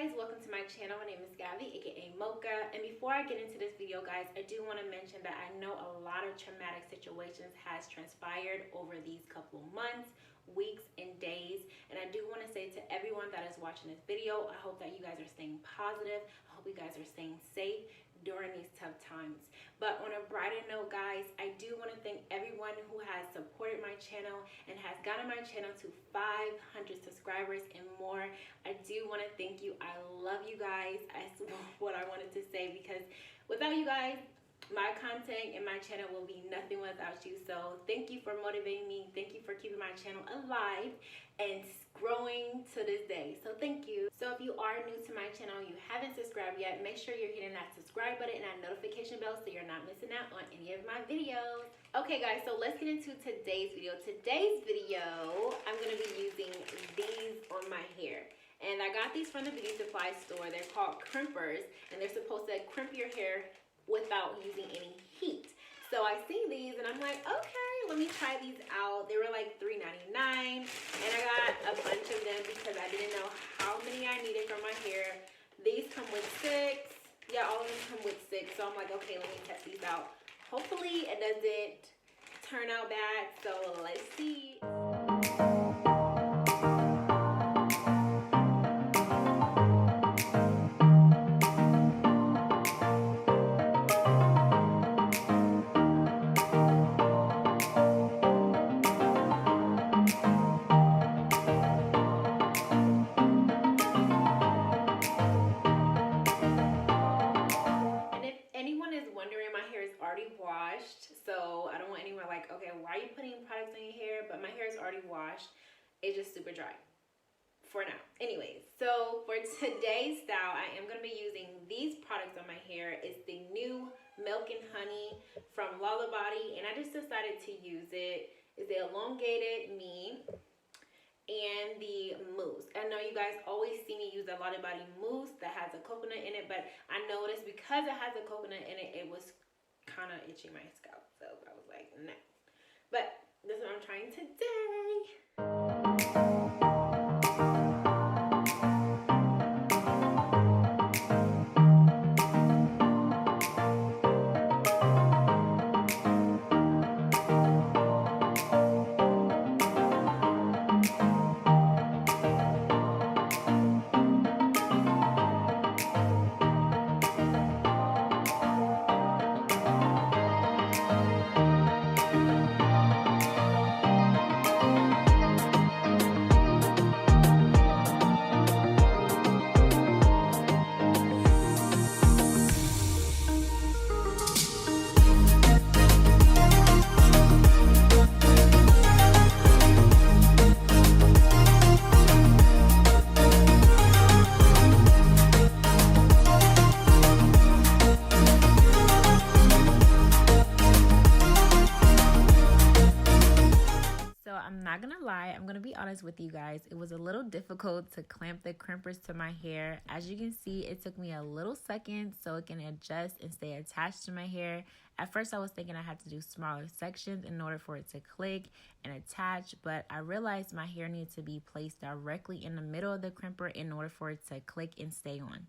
guys, welcome to my channel. My name is Gabby, aka Mocha, and before I get into this video, guys, I do want to mention that I know a lot of traumatic situations has transpired over these couple months, weeks, and days, and I do want to say to everyone that is watching this video, I hope that you guys are staying positive. I hope you guys are staying safe during these tough times. But on a brighter note, guys, I do want to thank everyone who has supported my channel and has gotten my channel to 500 subscribers and more. I do want to thank you. I love you guys. That's what I wanted to say, because without you guys, my content and my channel will be nothing without you. So thank you for motivating me. Thank you for keeping my channel alive and growing to this day. So thank you. So if you are new to my channel, you haven't subscribed yet, make sure you're hitting that subscribe button and that notification bell so you're not missing out on any of my videos. Okay guys, so let's get into today's video. Today's video, I'm going to be using these on my hair. And I got these from the beauty supply store. They're called crimpers, and they're supposed to crimp your hair without using any heat. So I seen these and I'm like, okay, let me try these out. They were like $3.99, and I got a bunch of them because I didn't know how many I needed for my hair. These come with 6. Yeah, all of them come with 6. So I'm like, okay, let me test these out. Hopefully it doesn't turn out bad. So let's see. So I don't want anyone like, okay, why are you putting products on your hair? But my hair is already washed. It's just super dry for now. Anyways, so for today's style, I am going to be using these products on my hair. It's the new Milk and Honey from Lotta Body, and I just decided to use it. It's the elongated me and the mousse. I know you guys always see me use the Lotta Body mousse that has a coconut in it, but I noticed because it has a coconut in it, it was kind of itching my scalp. So I was like, nah. But this is what I'm trying today. I'm gonna be honest with you guys, it was a little difficult to clamp the crimpers to my hair. As you can see, it took me a little second so it can adjust and stay attached to my hair. At first I was thinking I had to do smaller sections in order for it to click and attach, but I realized my hair needed to be placed directly in the middle of the crimper in order for it to click and stay on.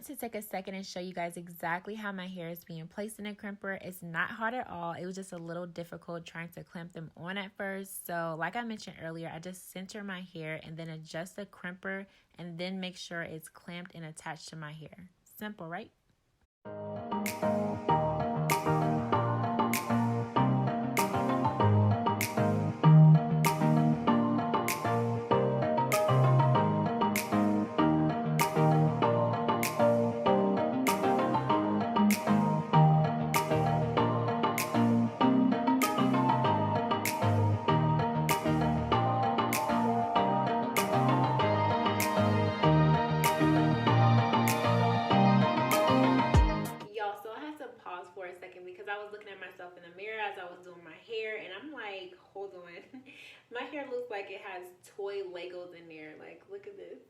wanted to take a second and show you guys exactly how my hair is being placed in a crimper. It's not hard at all. It was just a little difficult trying to clamp them on at first. So like I mentioned earlier, I just center my hair and then adjust the crimper and then make sure it's clamped and attached to my hair. Simple, right? For a second because I was looking at myself in the mirror as I was doing my hair and I'm like, hold on, my hair looks like it has toy Legos in there. Like, look at this.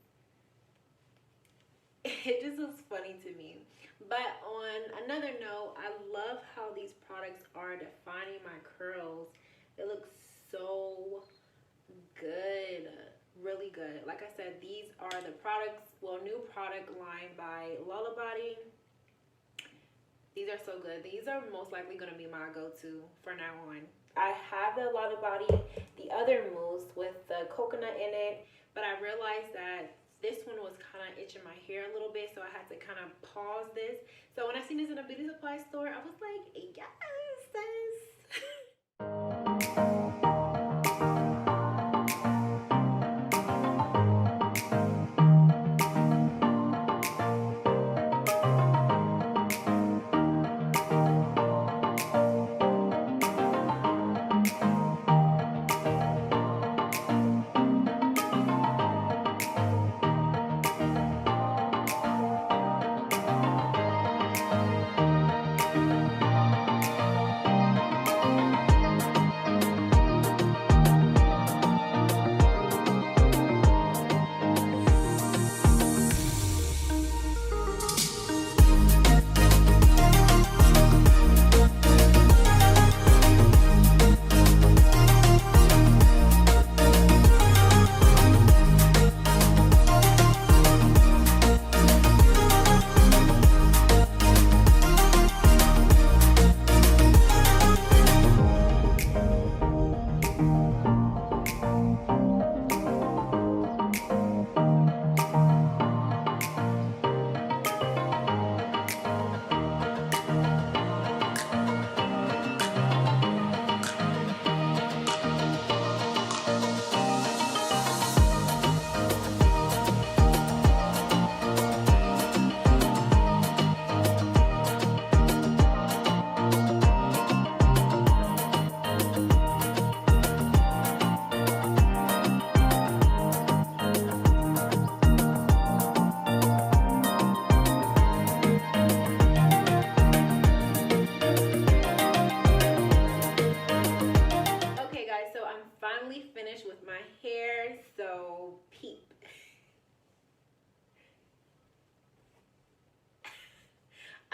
It just looks funny to me. But on another note, I love how these products are defining my curls. It looks so good, really good. Like I said, these are the products, well, new product line by Lotta Body. These are so good. These are most likely going to be my go-to for now on. I have the Lotta Body, the other mousse with the coconut in it, but I realized that this one was kind of itching my hair a little bit, so I had to kind of pause this. So when I seen this in a beauty supply store, I was like, yes, sis.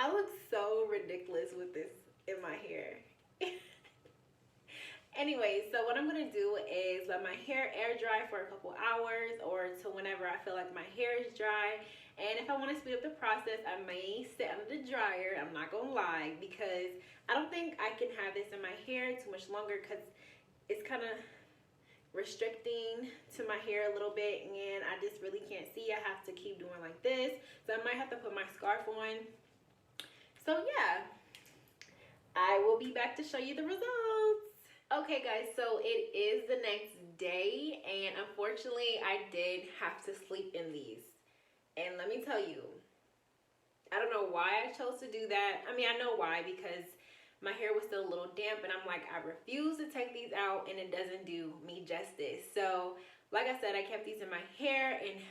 I look so ridiculous with this in my hair. Anyway, so what I'm going to do is let my hair air dry for a couple hours or to whenever I feel like my hair is dry. And if I want to speed up the process, I may sit under the dryer. I'm not going to lie, because I don't think I can have this in my hair too much longer because it's kind of restricting to my hair a little bit and I just really can't see. I have to keep doing like this. So I might have to put my scarf on. So yeah, I will be back to show you the results. Okay guys, so it is the next day and unfortunately I did have to sleep in these. And let me tell you, I don't know why I chose to do that. I mean, I know why, because my hair was still a little damp and I'm like, I refuse to take these out and it doesn't do me justice. So like I said, I kept these in my hair and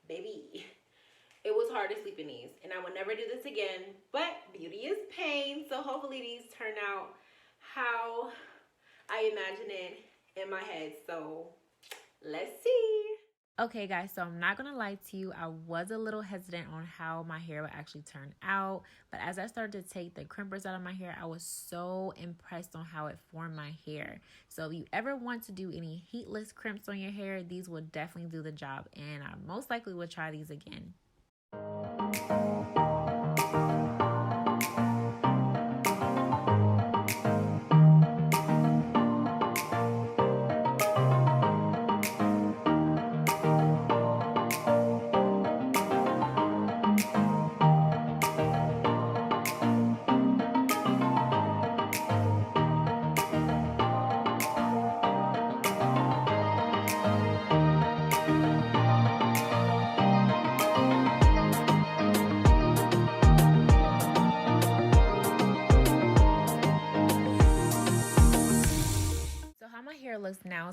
baby, it was hard to sleep in these and I would never do this again, but beauty is pain. So hopefully these turn out how I imagine it in my head. So let's see. Okay guys, so I'm not gonna lie to you, I was a little hesitant on how my hair would actually turn out, but as I started to take the crimpers out of my hair, I was so impressed on how it formed my hair. So if you ever want to do any heatless crimps on your hair, these will definitely do the job, and I most likely will try these again.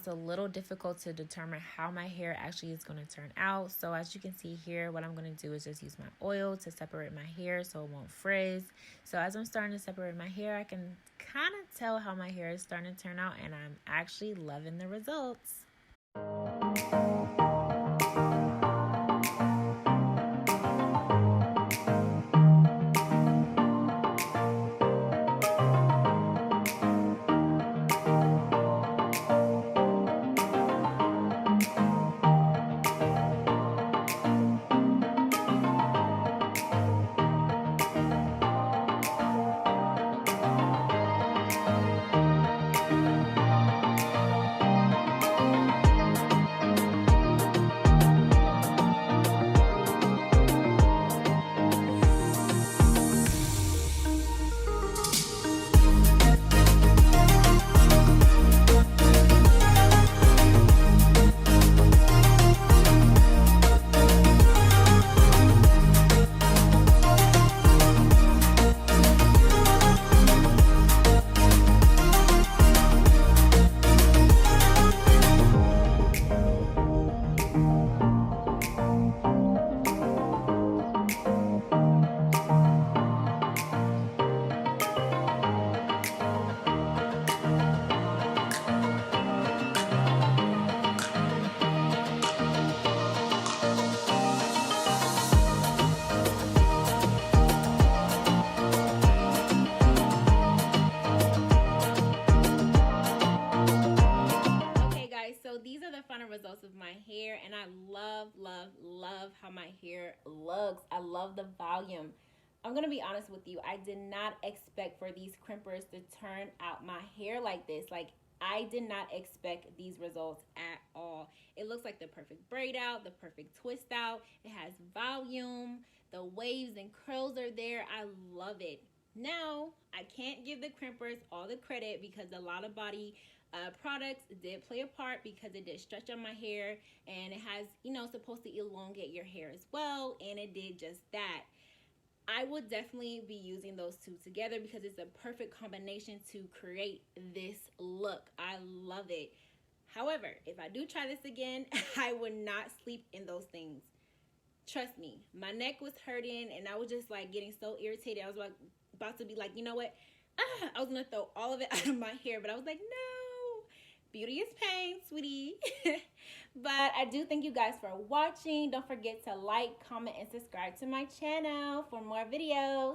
a little difficult to determine how my hair actually is going to turn out. So as you can see here, what I'm going to do is just use my oil to separate my hair so it won't frizz. So as I'm starting to separate my hair, I can kind of tell how my hair is starting to turn out, and I'm actually loving the results. So these are the final results of my hair, and I love how my hair looks. I love the volume. I'm gonna be honest with you, I did not expect for these crimpers to turn out my hair like this. Like, I did not expect these results at all. It looks like the perfect braid out, the perfect twist out. It has volume, the waves and curls are there. I love it. Now, I can't give the crimpers all the credit because a Lotta Body products did play a part, because it did stretch on my hair, and it has, you know, supposed to elongate your hair as well, and it did just that. I would definitely be using those two together because it's a perfect combination to create this look. I love it. However, if I do try this again, I would not sleep in those things. Trust me, my neck was hurting and I was just like getting so irritated. I was like about to be like, you know what? I was gonna throw all of it out of my hair, but I was like, no, beauty is pain, sweetie. But I do thank you guys for watching. Don't forget to like, comment, and subscribe to my channel for more videos.